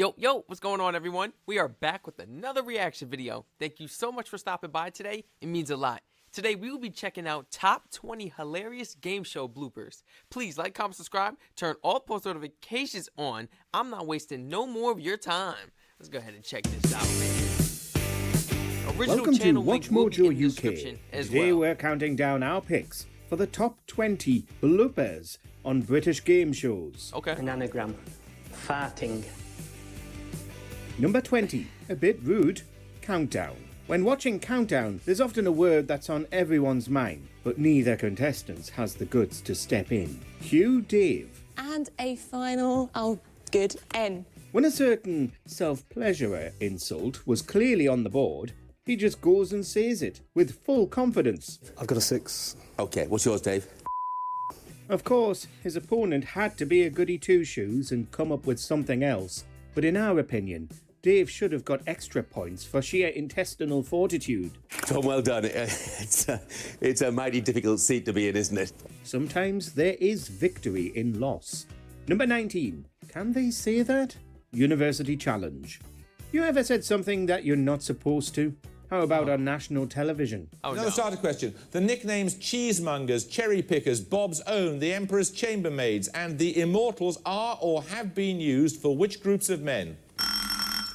Yo, what's going on, everyone? We are back with another reaction video. Thank you so much for stopping by today. It means a lot. Today, we will be checking out top 20 hilarious game show bloopers. Please like, comment, subscribe, turn all post notifications on. I'm not wasting no more of your time. Let's go ahead and check this out, man. Welcome to Watch Mojo UK. Today we're counting down our picks for the top 20 bloopers on British game shows. Okay. An anagram. Farting. Number 20, a bit rude, countdown. When watching Countdown, there's often a word that's on everyone's mind, but neither contestant has the guts to step in. Cue Dave. And a final, good N. When a certain self-pleasurer insult was clearly on the board, he just goes and says it with full confidence. I've got a 6. Okay, what's yours, Dave? Of course, his opponent had to be a goody two-shoes and come up with something else, but in our opinion, Dave should have got extra points for sheer intestinal fortitude. Tom, well done. It's a mighty difficult seat to be in, isn't it? Sometimes there is victory in loss. Number 19. Can they say that? University challenge. You ever said something that you're not supposed to? How about on national television? Another starter question. The nicknames Cheesemongers, Cherry Pickers, Bob's Own, the Emperor's Chambermaids and the Immortals are or have been used for which groups of men?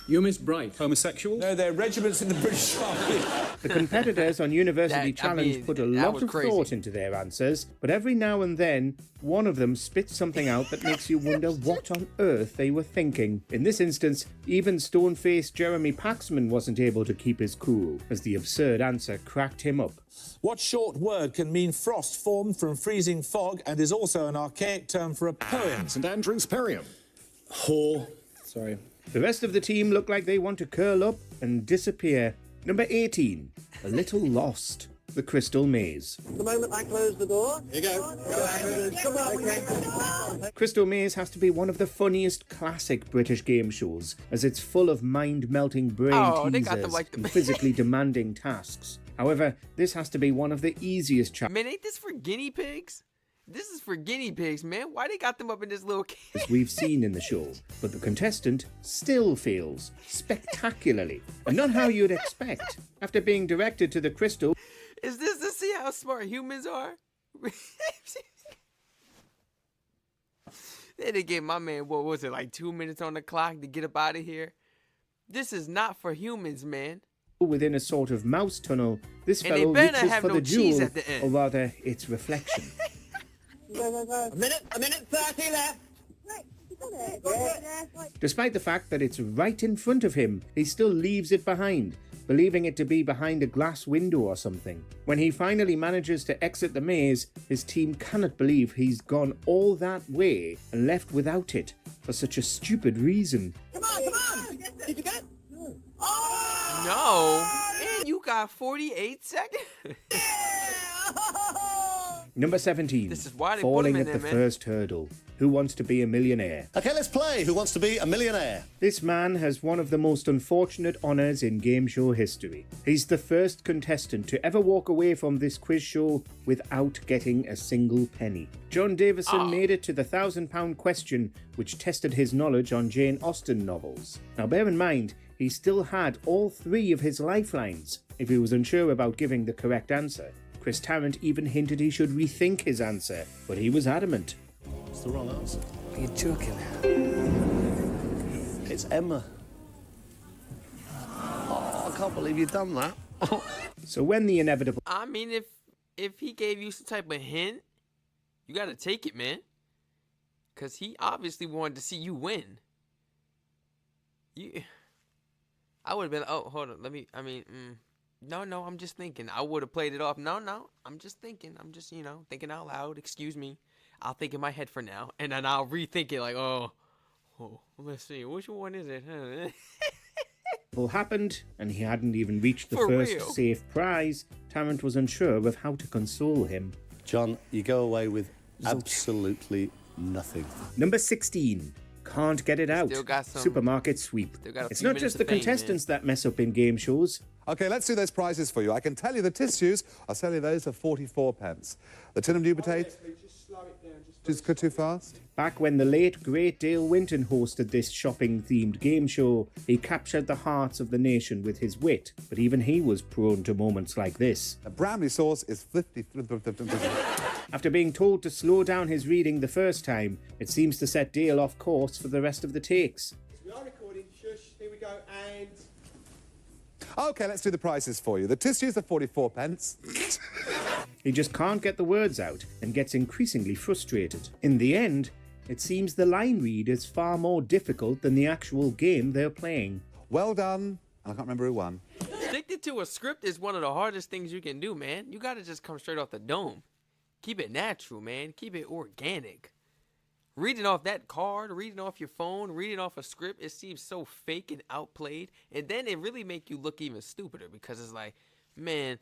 You're Miss Bright. Homosexual? No, they're regiments in the British Army. The competitors on University Challenge put a lot of thought into their answers, but every now and then, one of them spits something out that makes you wonder what on earth they were thinking. In this instance, even stone-faced Jeremy Paxman wasn't able to keep his cool, as the absurd answer cracked him up. What short word can mean frost formed from freezing fog and is also an archaic term for a poem? St Andrew's Perium. Whore. Sorry. The rest of the team look like they want to curl up and disappear. Number 18, a little lost. The Crystal Maze. The moment I close the door, here you go. Come on. Okay. Crystal Maze has to be one of the funniest classic British game shows, as it's full of mind-melting brain teasers and physically demanding tasks. However, this has to be one of the easiest challenges. Man, ain't this for guinea pigs? This is for guinea pigs, man. Why they got them up in this little cage? We've seen in the show, but the contestant still fails spectacularly, and not how you'd expect. After being directed to the crystal, is this to see how smart humans are? They didn't give my man, what was it, like 2 minutes on the clock to get up out of here? This is not for humans, man. Within a sort of mouse tunnel, this fellow reaches for the jewel, or rather, its reflection. A minute 30 left. Despite the fact that it's right in front of him, he still leaves it behind, believing it to be behind a glass window or something. When he finally manages to exit the maze, his team cannot believe he's gone all that way and left without it for such a stupid reason. Come on! Did you get it? Oh! No! And you got 48 seconds? Number 17, this is why they falling at the first hurdle. Who wants to be a millionaire? Okay, let's play. Who wants to be a millionaire? This man has one of the most unfortunate honours in game show history. He's the first contestant to ever walk away from this quiz show without getting a single penny. John Davison made it to the £1,000 question, which tested his knowledge on Jane Austen novels. Now bear in mind, he still had all 3 of his lifelines if he was unsure about giving the correct answer. Chris Tarrant even hinted he should rethink his answer, but he was adamant. It's the wrong answer. Are you joking? It's Emma. Oh, I can't believe you've done that. So when the inevitable... I mean, if he gave you some type of hint, you gotta take it, man. Because he obviously wanted to see you win. I would have been, oh, hold on, No, I'm just thinking. I would have played it off. No, I'm just thinking. I'm just, thinking out loud. Excuse me. I'll think in my head for now. And then I'll rethink it like, oh let's see. Which one is it? happened, and he hadn't even reached the first safe prize. Tarrant was unsure of how to console him. John, you go away with absolutely nothing. Number 16. Can't get it out. Supermarket sweep. It's not just the contestants that mess up in game shows. OK, let's do those prizes for you. I can tell you the tissues, I'll sell you those for 44 pence. The tin of new potato... Just slow it down, just Just go too fast? Back when the late, great Dale Winton hosted this shopping-themed game show, he captured the hearts of the nation with his wit, but even he was prone to moments like this. A brownie sauce is 50... After being told to slow down his reading the first time, it seems to set Dale off course for the rest of the takes. We are recording. Shush. Here we go. And... OK, let's do the prices for you. The tissues are 44 pence. He just can't get the words out and gets increasingly frustrated. In the end, it seems the line read is far more difficult than the actual game they're playing. Well done. I can't remember who won. Sticking to a script is one of the hardest things you can do, man. You gotta just come straight off the dome. Keep it natural, man. Keep it organic. Reading off that card, reading off your phone, reading off a script, it seems so fake and outplayed. And then it really make you look even stupider because it's like, man,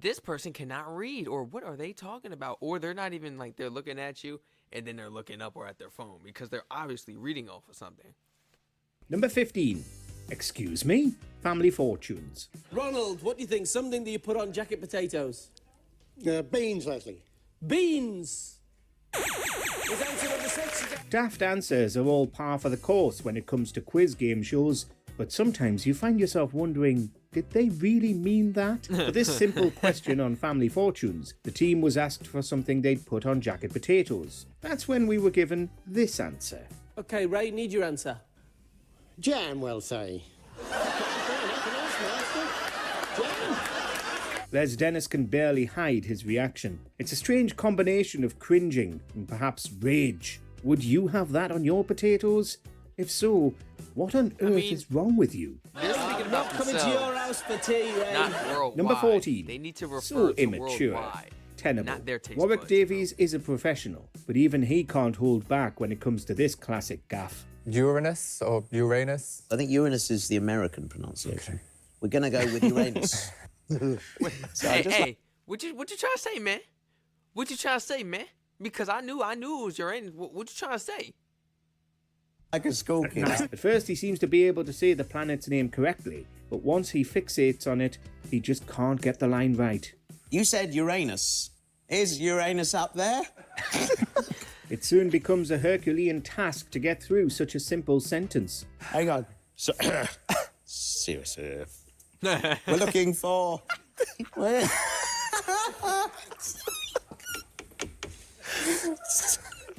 this person cannot read, or what are they talking about? Or they're not even like, they're looking at you and then they're looking up or at their phone because they're obviously reading off of something. Number 15. Excuse me? Family Fortunes. Ronald, what do you think? Something that you put on jacket potatoes? beans, Leslie. Beans! Is answer number 6? Daft answers are all par for the course when it comes to quiz game shows, but sometimes you find yourself wondering, did they really mean that? For this simple question on Family Fortunes, the team was asked for something they'd put on jacket potatoes. That's when we were given this answer. OK, Ray, need your answer. Jam, we'll say. Les Dennis can barely hide his reaction. It's a strange combination of cringing and perhaps rage. Would you have that on your potatoes? If so, what on earth is wrong with you? They're speaking about Coming to your house for tea, Ray. not worldwide. Number 14. They need to refer So to immature. worldwide. Tenable. Not their taste Warwick buds, Davies is a professional, but even he can't hold back when it comes to this classic gaff. Uranus or Uranus? I think Uranus is the American pronunciation. Okay. We're going to go with Uranus. Hey, what you trying to say, man? What you trying to say, man? Because I knew it was Uranus. What you trying to say? Like a school kid. At first, he seems to be able to say the planet's name correctly, but once he fixates on it, he just can't get the line right. You said Uranus. Is Uranus up there? It soon becomes a Herculean task to get through such a simple sentence. Hang on. So, seriously. We're looking for...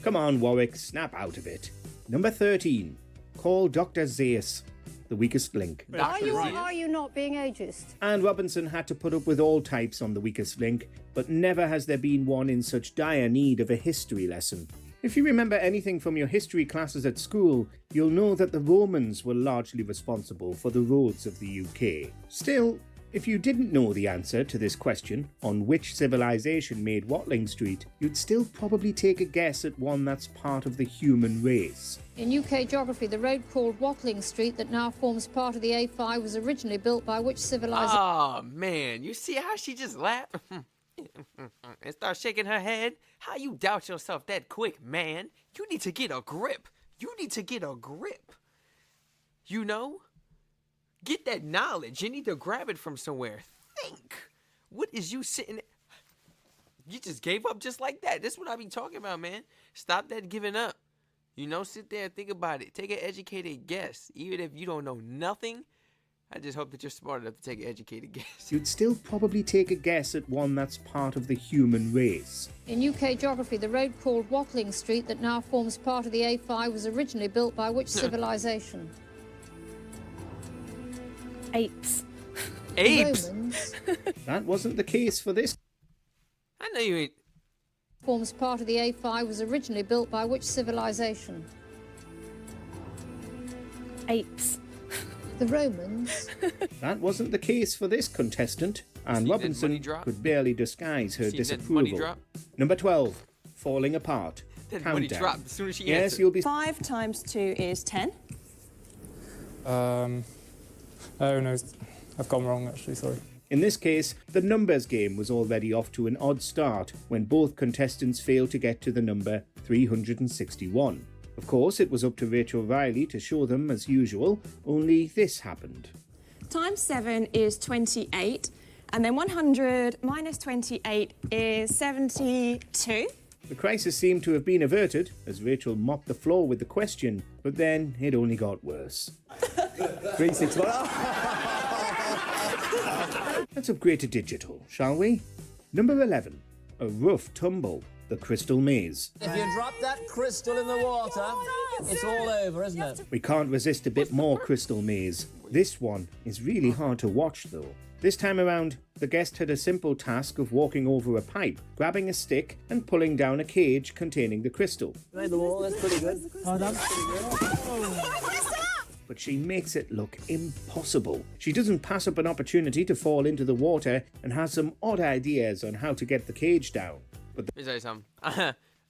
Come on, Warwick, snap out of it. Number 13. Call Dr. Zeus, the weakest link. Are you or are you not being ageist? And Robinson had to put up with all types on the weakest link, but never has there been one in such dire need of a history lesson. If you remember anything from your history classes at school, you'll know that the Romans were largely responsible for the roads of the UK. Still, if you didn't know the answer to this question, on which civilization made Watling Street, you'd still probably take a guess at one that's part of the human race. In UK geography, the road called Watling Street that now forms part of the A5 was originally built by which civilization? Oh, man. You see how she just laughed? And start shaking her head? How you doubt yourself that quick, man? You need to get a grip. You need to get a grip. You know? Get that knowledge. You need to grab it from somewhere. Think. What is you sitting... You just gave up just like that. This is what I be talking about, man. Stop that giving up. You know, sit there and think about it. Take an educated guess. Even if you don't know nothing, I just hope that you're smart enough to take an educated guess. You'd still probably take a guess at one that's part of the human race. In UK geography, the road called Watling Street that now forms part of the A5 was originally built by which civilization? Apes. Apes? Romans. That wasn't the case for this. I know you ain't... Forms part of the A5 was originally built by which civilization? Apes. The Romans. That wasn't the case for this contestant, and Robinson could barely disguise her disapproval. Number 12. Falling apart. That money dropped as soon as she Yes, answered. you'll be... 5 times 2 is 10. Oh no, I've gone wrong actually, sorry. In this case, the numbers game was already off to an odd start when both contestants failed to get to the number 361. Of course, it was up to Rachel Riley to show them as usual, only this happened. Times 7 is 28, and then 100 minus 28 is 72. The crisis seemed to have been averted as Rachel mopped the floor with the question, but then it only got worse. 3, 6, 1. Let's upgrade to digital, shall we? Number 11. A rough tumble. The Crystal Maze. If you drop that crystal in the water, it's all over, isn't it? We can't resist a bit more Crystal Maze. This one is really hard to watch though. This time around, the guest had a simple task of walking over a pipe, grabbing a stick and pulling down a cage containing the crystal. Made the wall, that's pretty good. Hold on. But she makes it look impossible. She doesn't pass up an opportunity to fall into the water and has some odd ideas on how to get the cage down. But Let me tell you something.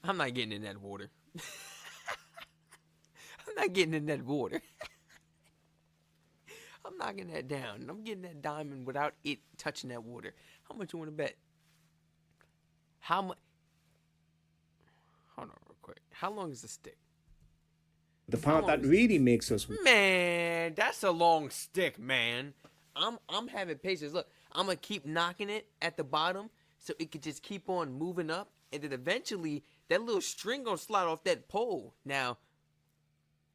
I'm not getting in that water. I'm not getting in that water. I'm knocking that down. I'm getting that diamond without it touching that water. How much you want to bet? How much? Hold on real quick. How long is the stick? the part that really makes us... Man, that's a long stick, man. I'm having patience. Look, I'm going to keep knocking it at the bottom so it could just keep on moving up. And then eventually, that little string going to slide off that pole. Now,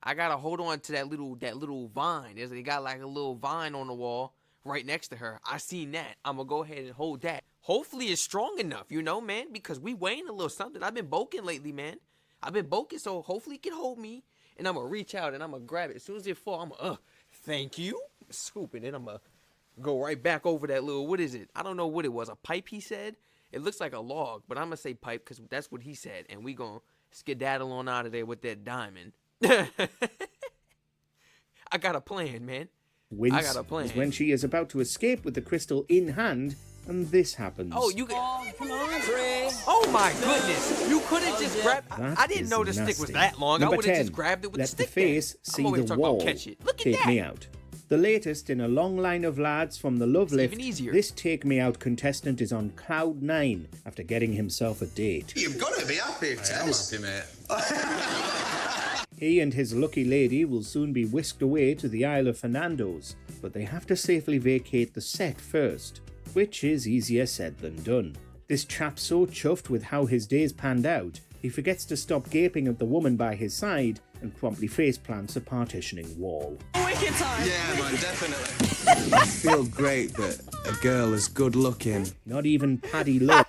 I got to hold on to that little vine. They got like a little vine on the wall right next to her. I seen that. I'm going to go ahead and hold that. Hopefully, it's strong enough, you know, man, because we weighing a little something. I've been bulking lately, man. I've been bulking, so hopefully it can hold me. And I'm going to reach out and I'm going to grab it. As soon as it falls, I'm going to, thank you. Scoop it. And I'm going to go right back over that little, what is it? I don't know what it was. A pipe, he said? It looks like a log, but I'm going to say pipe because that's what he said. And we going to skedaddle on out of there with that diamond. I got a plan, man. I got a plan. Is when she is about to escape with the crystal in hand, and this happens. Oh, you can... come on, Trey. Oh, my goodness. You could have just grabbed... I didn't know the stick was that long. I would have just grabbed it with the stick. Let the face see the wall. Take me out. The latest in a long line of lads from the Love Lift, this Take Me Out contestant is on cloud 9 after getting himself a date. You've got to be happy, Tess. I'm happy, mate. He and his lucky lady will soon be whisked away to the Isle of Fernandos, but they have to safely vacate the set first, which is easier said than done. This chap's so chuffed with how his days panned out, he forgets to stop gaping at the woman by his side and promptly faceplants a partitioning wall. Wicked time. Yeah, man, definitely. I feel great that a girl is good looking. Not even Paddy Love.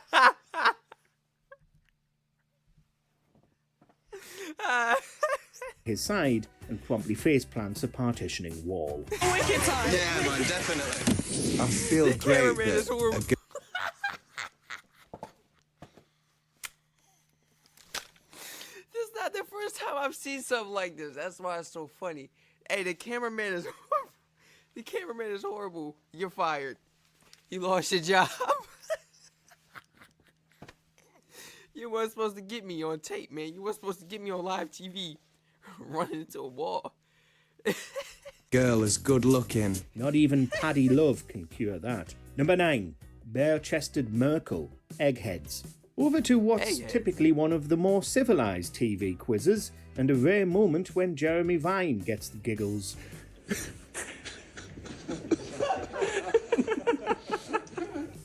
His side and promptly faceplants a partitioning wall. Wicked time. Yeah, man, definitely. I feel great that This is not the first time I've seen something like this. That's why it's so funny. Hey, the cameraman is horrible. The cameraman is horrible. You're fired. You lost your job. You weren't supposed to get me on tape, man. You weren't supposed to get me on live TV running into a wall. girl is good looking. Not even Paddy Love can cure that. Number 9. Bare-chested Merkel. Eggheads. Over to what's typically one of the more civilized TV quizzes, and a rare moment when Jeremy Vine gets the giggles.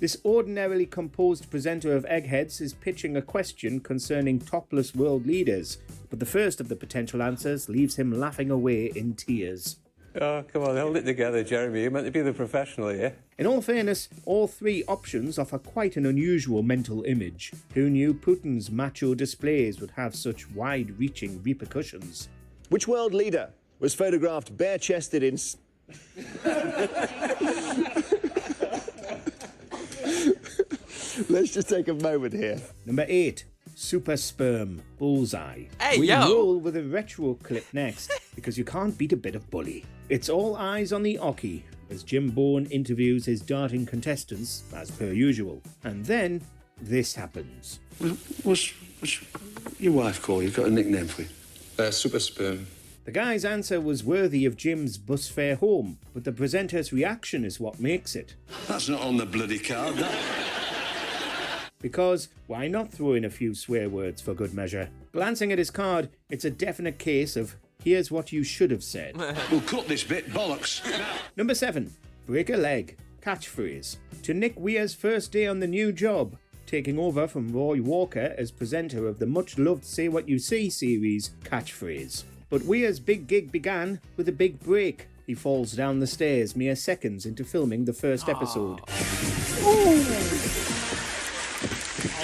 This ordinarily composed presenter of Eggheads is pitching a question concerning topless world leaders, but the first of the potential answers leaves him laughing away in tears. Oh, come on, hold it together, Jeremy. You're meant to be the professional here. In all fairness, all three options offer quite an unusual mental image. Who knew Putin's macho displays would have such wide-reaching repercussions? Which world leader was photographed bare-chested in... Let's just take a moment here. Number 8. Super Sperm. Bullseye. Hey, we yo! roll with a retro clip next, because you can't beat a bit of bully. It's all eyes on the Oki, as Jim Bourne interviews his darting contestants, as per usual. And then, this happens. What's your wife called? You've got a nickname for you? Super Sperm. The guy's answer was worthy of Jim's bus fare home, but the presenter's reaction is what makes it. That's not on the bloody card, that. Because why not throw in a few swear words for good measure? Glancing at his card, it's a definite case of here's what you should have said. We'll cut this bit, bollocks. Number 7. Break a leg. Catchphrase. To Nick Weir's first day on the new job, taking over from Roy Walker as presenter of the much-loved Say What You See series Catchphrase. But Weir's big gig began with a big break. He falls down the stairs mere seconds into filming the first episode. I'll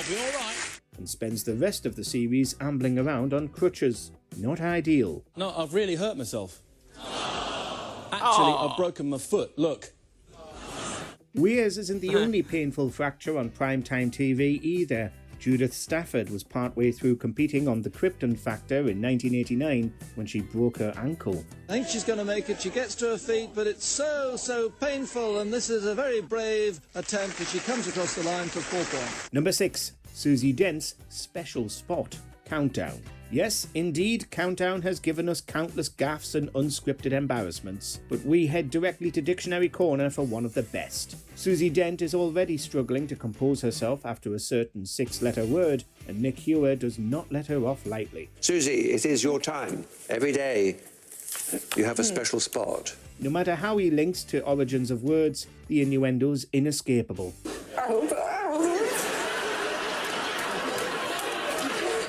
be all right. And spends the rest of the series ambling around on crutches. Not ideal. No, I've really hurt myself. Actually, I've broken my foot. Look. Weir's isn't the only painful fracture on primetime TV either. Judith Stafford was partway through competing on The Krypton Factor in 1989 when she broke her ankle. I think she's going to make it. She gets to her feet, but it's so painful, and this is a very brave attempt as she comes across the line for 4 points. Number 6. Susie Dent's special spot, Countdown. Yes, indeed, Countdown has given us countless gaffes and unscripted embarrassments, but we head directly to Dictionary Corner for one of the best. Susie Dent is already struggling to compose herself after a certain 6-letter word, and Nick Hewer does not let her off lightly. Susie, it is your time. Every day you have a special spot. No matter how he links to origins of words, the innuendo's inescapable.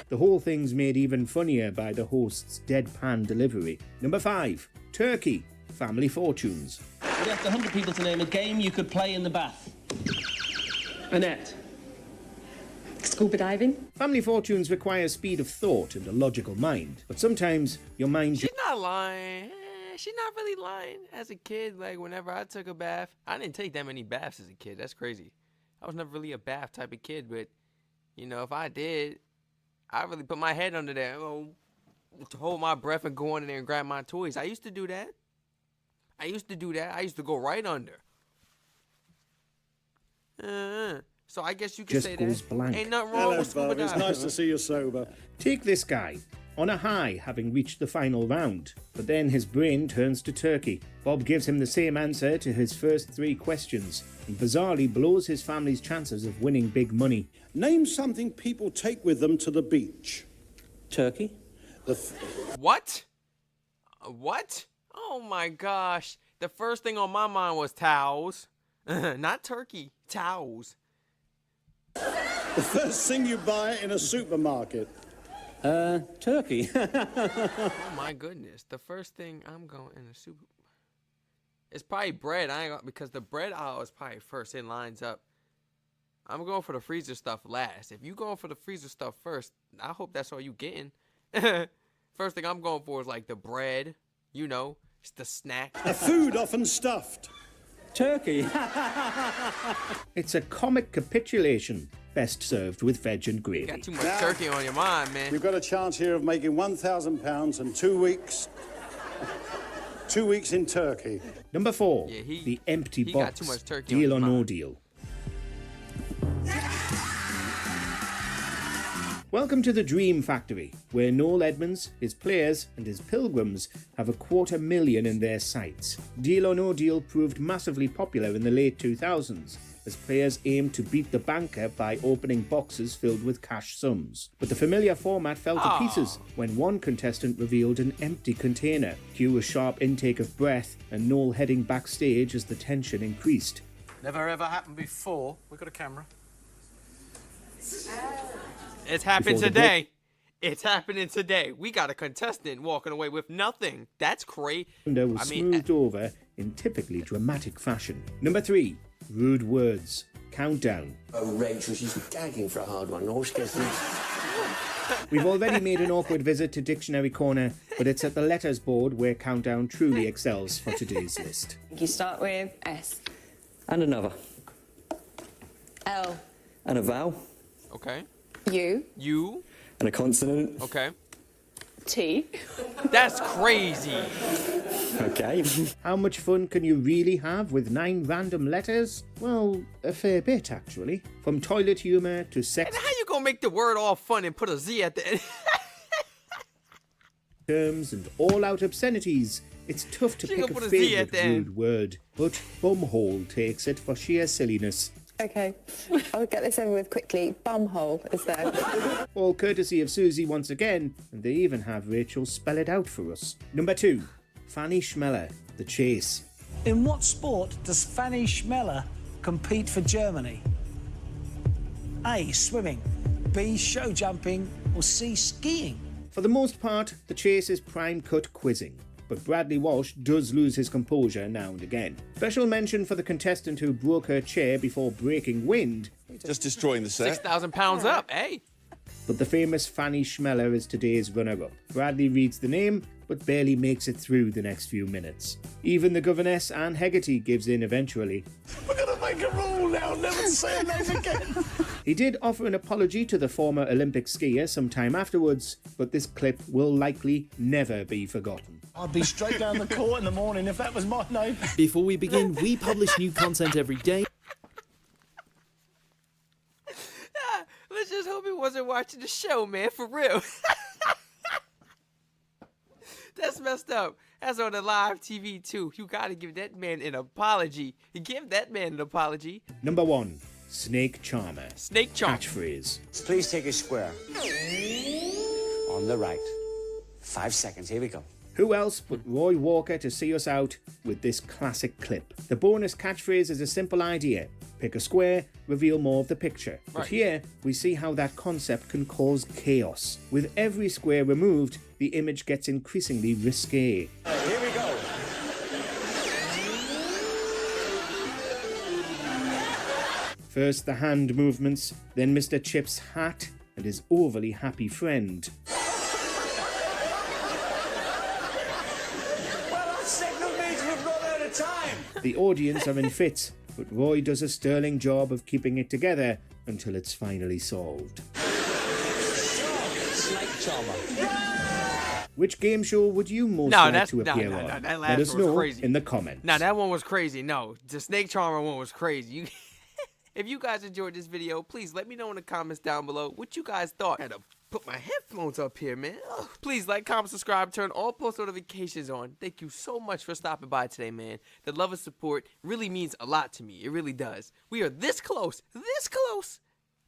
The whole thing's made even funnier by the host's deadpan delivery. Number 5. Turkey. Family Fortunes. We'd have 100 people to name a game you could play in the bath. Annette. Scuba diving. Family Fortunes requires speed of thought and a logical mind, but sometimes your mind... She's not lying. She's not really lying. As a kid, like, whenever I took a bath, I didn't take that many baths as a kid. That's crazy. I was never really a bath type of kid, but, you know, if I did... I really put my head under there, to hold my breath and go in there and grab my toys. I used to do that. I used to go right under. So I guess you could just say goes that. Blank. Ain't nothing wrong with scuba diving. It's nice to see you sober. Take this guy. On a high, having reached the final round. But then his brain turns to turkey. Bob gives him the same answer to his first 3 questions, and bizarrely blows his family's chances of winning big money. Name something people take with them to the beach. Turkey. What? What? Oh my gosh. The first thing on my mind was towels. Not turkey. Towels. The first thing you buy in a supermarket. Turkey. Oh my goodness. The first thing I'm going in a super... It's probably bread. I ain't gonna, because the bread aisle is probably first. It lines up. I'm going for the freezer stuff last. If you going for the freezer stuff first, I hope that's all you getting. First thing I'm going for is like the bread, you know, it's the snack. A food often stuffed. Turkey. It's a comic capitulation, best served with veg and You gravy. got too much turkey on your mind, man. You've got a chance here of making £1,000 and 2 weeks. 2 weeks in Turkey. Number 4, Yeah, the empty he box. got too much turkey on Deal his or no mind. deal. Welcome to the Dream Factory, where Noel Edmonds, his players, and his pilgrims have $250,000 in their sights. Deal or No Deal proved massively popular in the late 2000s, as players aimed to beat the banker by opening boxes filled with cash sums. But the familiar format fell to pieces when one contestant revealed an empty container. Cue a sharp intake of breath, and Noel heading backstage as the tension increased. Never ever happened before. We've got a camera. It's happened Before the today. It's happening today. We got a contestant walking away with nothing. That's great. Window was smoothed over in typically dramatic fashion. Number 3, rude words. Countdown. Oh, Rachel, she's gagging for a hard one. All she gets is... We've already made an awkward visit to Dictionary Corner, but it's at the letters board where Countdown truly excels for today's list. You start with S. And another. L. And a vowel. Okay. U. You. And a consonant. Okay. T. That's crazy. Okay. How much fun can you really have with 9 random letters? Well, a fair bit, actually. From toilet humour to sex And how you gonna make the word all fun and put a Z at the end? terms and all-out obscenities. It's tough to She pick gonna a put a Z at favourite the end. rude word, but bumhole takes it for sheer silliness. Okay. I'll get this over with quickly. Bumhole is there. All courtesy of Susie once again, and they even have Rachel spell it out for us. Number 2, Fanny Schmeller, The Chase. In what sport does Fanny Schmeller compete for Germany? A, swimming, B, show jumping, or C, skiing? For the most part, the chase is prime cut quizzing, but Bradley Walsh does lose his composure now and again. Special mention for the contestant who broke her chair before breaking wind. Just destroying the set. 6,000 pounds up, hey! But the famous Fanny Schmeller is today's runner-up. Bradley reads the name, but barely makes it through the next few minutes. Even the governess, Anne Hegarty, gives in eventually. We're gonna make a rule now, never to say a name again. He did offer an apology to the former Olympic skier sometime afterwards, but this clip will likely never be forgotten. I'd be straight down the court in the morning if that was my name. Before we begin, we publish new content every day. Let's just hope he wasn't watching the show, man, for real. That's messed up. That's on the live TV, too. You gotta give that man an apology. Give that man an apology. Number 1. Snake Charmer. Snake Charmer. Catchphrase. Please take a square. On the right. 5 seconds. Here we go. Who else but Roy Walker to see us out with this classic clip? The bonus catchphrase is a simple idea. Pick a square, reveal more of the picture. But here, we see how that concept can cause chaos. With every square removed, the image gets increasingly risque. Here we go. First the hand movements, then Mr. Chip's hat and his overly happy friend. The audience are in fits, but Roy does a sterling job of keeping it together until it's finally solved. Snake Charmer. Which game show would you most like to appear on? That Let us one was know crazy. in the comments. Nah, that one was crazy. No, the Snake Charmer one was crazy. If you guys enjoyed this video, please let me know in the comments down below what you guys thought. I had to put my headphones up here, man. Ugh. Please like, comment, subscribe, turn all post notifications on. Thank you so much for stopping by today, man. The love and support really means a lot to me. It really does. We are this close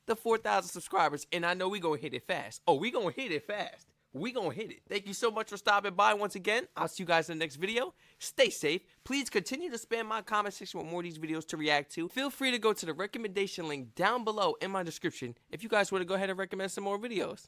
to 4,000 subscribers, and I know we gonna hit it fast. Oh, we gonna hit it fast. We gonna hit it. Thank you so much for stopping by once again. I'll see you guys in the next video. Stay safe. Please continue to spam my comment section with more of these videos to react to. Feel free to go to the recommendation link down below in my description if you guys want to go ahead and recommend some more videos.